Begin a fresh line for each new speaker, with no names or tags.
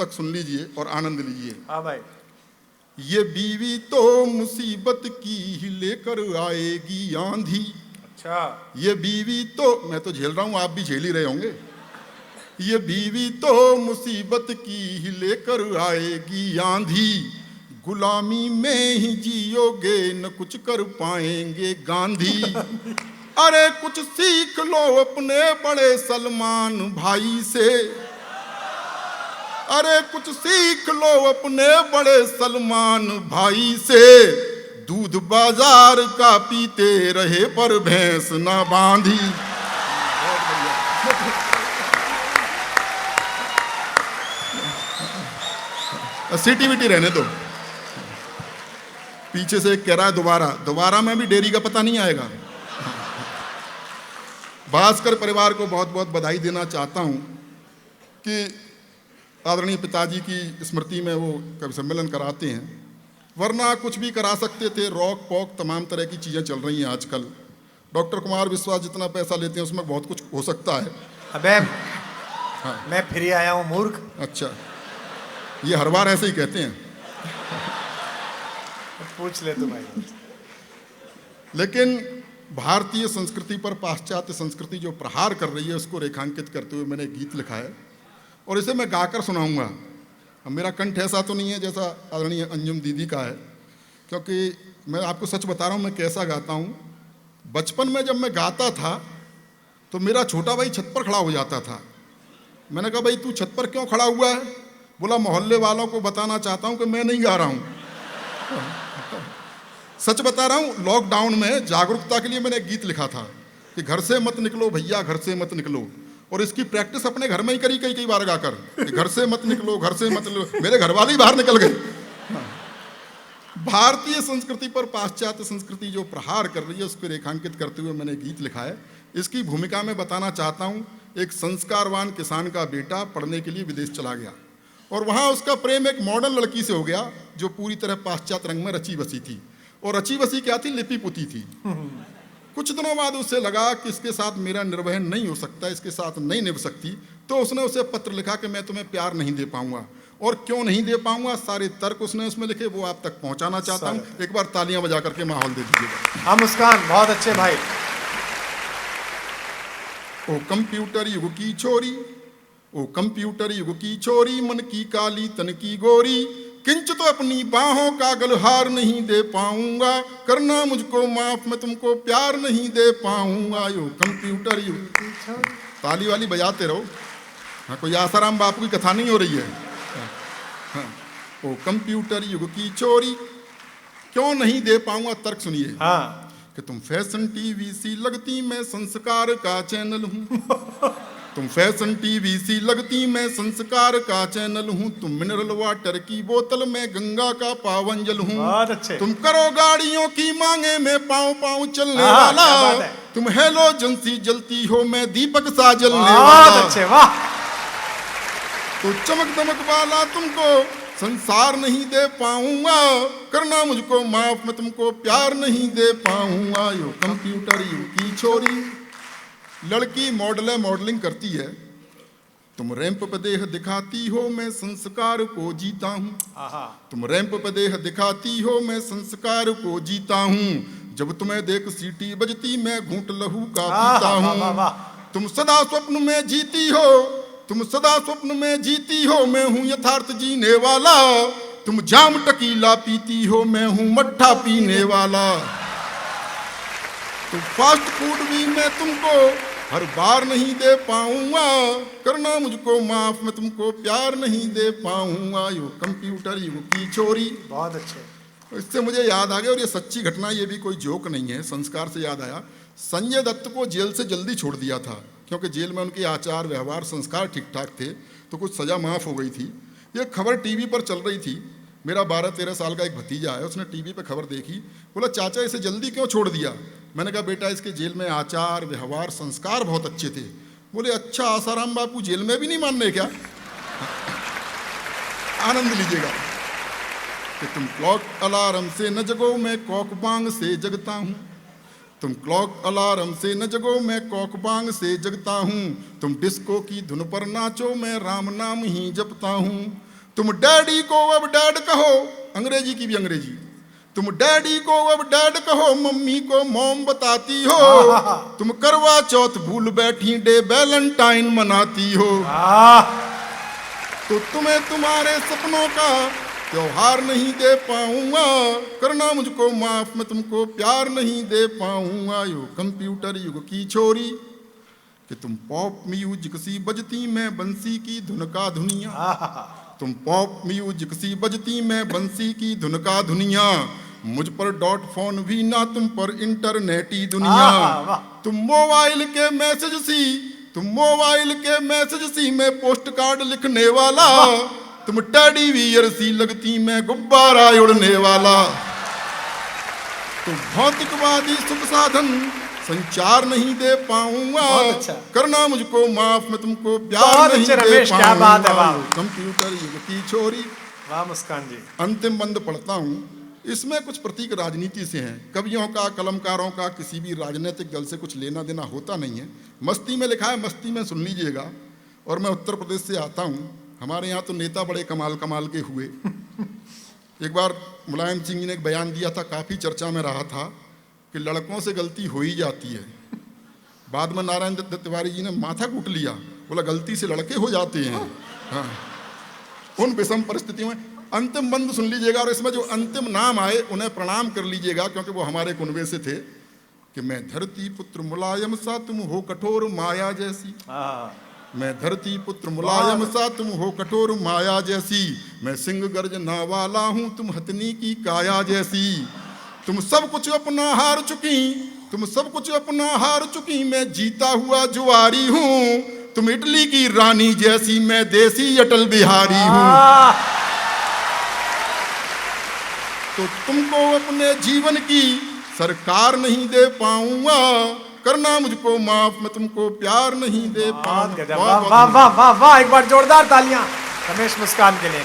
तक सुन लीजिए और आनंद लीजिए।
हाँ भाई।
ये बीवी तो मुसीबत की ही लेकर आएगी आंधी।
अच्छा।
ये बीवी तो, मैं तो झेल रहा हूं, आप भी झेल ही रहे होंगे। ये बीवी तो मुसीबत की ही लेकर आएगी आंधी, गुलामी में ही जियोगे न कुछ कर पाएंगे गांधी। अरे कुछ सीख लो अपने बड़े सलमान भाई से, अरे कुछ सीख लो अपने बड़े सलमान भाई से, दूध बाजार का पीते रहे पर भैंस ना बांधी। सीटी विटी रहने दो। पीछे से कह रहा है दोबारा में भी डेरी का पता नहीं आएगा। भास्कर परिवार को बहुत बहुत बधाई देना चाहता हूं कि आदरणीय पिताजी की स्मृति में वो कवि सम्मेलन कराते हैं, वरना कुछ भी करा सकते थे। रॉक पॉक तमाम तरह की चीज़ें चल रही हैं आजकल। डॉक्टर कुमार विश्वास जितना पैसा लेते हैं उसमें बहुत कुछ हो सकता है।
अबे हाँ। मैं फिर आया हूँ मूर्ख।
अच्छा, ये हर बार ऐसे ही कहते हैं।
पूछ ले तू भाई।
लेकिन भारतीय संस्कृति पर पाश्चात्य संस्कृति जो प्रहार कर रही है उसको रेखांकित करते हुए मैंने गीत लिखा है और इसे मैं गाकर सुनाऊंगा। अब मेरा कंठ ऐसा तो नहीं है जैसा आदरणीय अंजुम दीदी का है, क्योंकि मैं आपको सच बता रहा हूँ मैं कैसा गाता हूँ। बचपन में जब मैं गाता था तो मेरा छोटा भाई छत पर खड़ा हो जाता था। मैंने कहा भाई तू छत पर क्यों खड़ा हुआ है? बोला मोहल्ले वालों को बताना चाहता हूँ कि मैं नहीं गा रहा हूँ। सच बता रहा हूँ, लॉकडाउन में जागरूकता के लिए मैंने एक गीत लिखा था कि घर से मत निकलो भैया, घर से मत निकलो, और इसकी प्रैक्टिस अपने घर में ही करी कई बार गाकर कि घर से मत निकलो, घर से मत निकलो। मेरे घर वाले ही बाहर निकल गए। भारतीय संस्कृति पर पाश्चात्य संस्कृति जो प्रहार कर रही है उसको रेखांकित करते हुए मैंने गीत लिखा है। इसकी भूमिका में बताना चाहता हूँ, एक संस्कारवान किसान का बेटा पढ़ने के लिए विदेश चला गया और वहाँ उसका प्रेम एक मॉडर्न लड़की से हो गया जो पूरी तरह पाश्चात्य रंग में रची बसी थी। और रची बसी क्या थी? लिपि पुती थी। कुछ दिनों बाद उसे लगा कि इसके साथ मेरा निर्वहन नहीं हो सकता, इसके साथ नहीं निभ सकती, तो उसने उसे पत्र लिखा कि मैं तुम्हें प्यार नहीं दे पाऊंगा। और क्यों नहीं दे पाऊंगा, सारे तर्क उसने उसमें लिखे, वो आप तक पहुंचाना चाहता हूं। एक बार तालियां बजा करके माहौल दे दीजिएगा।
हाँ मुस्कान, बहुत अच्छे भाई।
ओ कंप्यूटर युग की छोरी, ओ कंप्यूटर युग की छोरी, मन की काली तन की गोरी, किंच तो अपनी बाहों का गलहार नहीं दे पाऊंगा, करना मुझको माफ, मैं तुमको प्यार नहीं दे पाऊंगा। यो कंप्यूटर युग। ताली वाली बजाते रहो। हाँ, कोई आसाराम बापू की कथा नहीं हो रही है। हाँ, ओ कंप्यूटर युग की छोरी, क्यों नहीं दे पाऊंगा? तर्क सुनिए।
हाँ।
कि तुम फैशन टीवी सी लगती, मैं संस्कार का चैनल हूँ। तुम फैशन टीवी सी लगती, मैं संस्कार का चैनल हूँ। तुम मिनरल वाटर की बोतल, मैं गंगा का पावन जल हूँ।
बहुत अच्छे।
तुम करो गाड़ियों की मांगे, मैं पाँव पाँव चलने वाला। तुम हेलोजन सी जलती हो, मैं दीपक सा जलने वाला।
बहुत अच्छे, वाह।
तो चमक दमक वाला तुमको संसार नहीं दे पाऊंगा, करना मुझको माफ, मैं तुमको प्यार नहीं दे पाऊंगा। यो कंप्यूटर युग की छोरी। लड़की मॉडल है, मॉडलिंग करती है। तुम रैंप पे देह दिखाती हो, मैं संस्कार को जीता हूँ। तुम रैंप पे देह दिखाती हो, मैं संस्कार को जीता हूँ। जब तुम्हें देख सीटी बजती, मैं घूंट लहू का पीता हूँ। तुम सदा स्वप्न में जीती हो, तुम सदा स्वप्न में जीती हो, मैं हूँ यथार्थ जीने वाला। तुम जाम टकीला पीती हो, मैं हूँ मट्ठा पीने वाला। तो फास्ट फूड भी मैं तुमको हर बार नहीं दे पाऊंगा, करना मुझको माफ, मैं तुमको प्यार नहीं दे पाऊंगा। यो कंप्यूटर युग की छोरी।
बहुत अच्छे।
इससे मुझे याद आ गया, और ये सच्ची घटना, ये भी कोई जोक नहीं है, संस्कार से याद आया। संजय दत्त को जेल से जल्दी छोड़ दिया था क्योंकि जेल में उनके आचार व्यवहार संस्कार ठीक ठाक थे, तो कुछ सज़ा माफ़ हो गई थी। ये खबर टीवी पर चल रही थी। मेरा 12-13 साल का एक भतीजा है, उसने टीवी पे खबर देखी, बोला चाचा इसे जल्दी क्यों छोड़ दिया? मैंने कहा बेटा इसके जेल में आचार व्यवहार संस्कार बहुत अच्छे थे। बोले अच्छा आसाराम बापू जेल में भी नहीं मान रहे क्या? आनंद लीजिएगा कि तुम क्लॉक अलार्म से न जगो, मैं कॉक बांग से जगता हूँ। तुम क्लॉक अलार्म से न जगो, मैं कॉक बांग से जगता हूँ। तुम डिस्को की धुन पर नाचो, मैं राम नाम ही जपता हूँ। तुम डैडी को अब डैड कहो, अंग्रेजी की भी अंग्रेजी, तुम डैडी को अब डैड कहो, मम्मी को मॉम बताती हो, तुम करवा चौथ भूल बैठी डे वैलेंटाइन मनाती हो, तो तुम्हें तुम्हारे सपनों का त्योहार नहीं दे पाऊंगा, करना मुझको माफ मैं तुमको प्यार नहीं दे पाऊंगा। यो कंप्यूटर युग की छोरी कि तुम पॉप म्यूजिक सी बजती मैं बंसी की धुन का धुनिया, तुम पॉप म्यूजिक सी बजती मैं बंसी की धुन का धुनिया, मुझ पर डॉट फोन भी ना तुम पर इंटरनेटी दुनिया, तुम मोबाइल के मैसेज सी, तुम मोबाइल के मैसेज सी मैं पोस्ट कार्ड लिखने वाला, तुम टेडी बियर सी लगती मैं गुब्बारा उड़ने वाला, तुम भौतिकवादी सुख साधन संचार नहीं दे पाऊंगा,
अच्छा।
करना मुझको माफ मैं तुमको प्यार
बहुत
नहीं
अच्छे
दे
रमेश, क्या बात है,
पाऊंगा।
वाह।
कंप्यूटर युग की छोरी।
वाह मुस्कान जी।
अंतिम बंद पढ़ता हूँ, इसमें कुछ प्रतीक राजनीति से हैं। कवियों का, कलमकारों का किसी भी राजनीतिक दल से कुछ लेना देना होता नहीं है। मस्ती में लिखा है, मस्ती में सुन लीजिएगा। और मैं उत्तर प्रदेश से आता हूँ, हमारे यहाँ तो नेता बड़े कमाल कमाल के हुए। एक बार मुलायम सिंह जी ने एक बयान दिया था, काफ़ी चर्चा में रहा था कि लड़कों से गलती हो ही जाती है। बाद में नारायण दत्त तिवारी जी ने माथा कूट लिया, बोला गलती से लड़के हो जाते हैं। हाँ, उन विषम परिस्थितियों में अंतिम बंद सुन लीजिएगा, और इसमें जो अंतिम नाम आए उन्हें प्रणाम कर लीजिएगा, क्योंकि वो हमारे कुनबे से थे कि मैं धरती पुत्र मुलायम सा तुम हो कठोर माया जैसी, मैं धरती पुत्र मुलायम सा तुम हो कठोर माया जैसी, मैं सिंह गर्जना वाला हूँ तुम हथनी की काया जैसी, तुम सब कुछ अपना हार चुकी, तुम सब कुछ अपना हार चुकी, मैं जीता हुआ जुआरी हूँ, तुम इटली की रानी जैसी, मैं देसी अटल बिहारी हूँ। तो तुमको अपने जीवन की सरकार नहीं दे पाऊंगा, करना मुझको माफ मैं तुमको प्यार नहीं दे पाऊंगा।
वाह वाह वाह वाह वाह, एक बार जोरदार तालियां रमेश मुस्कान के लिए।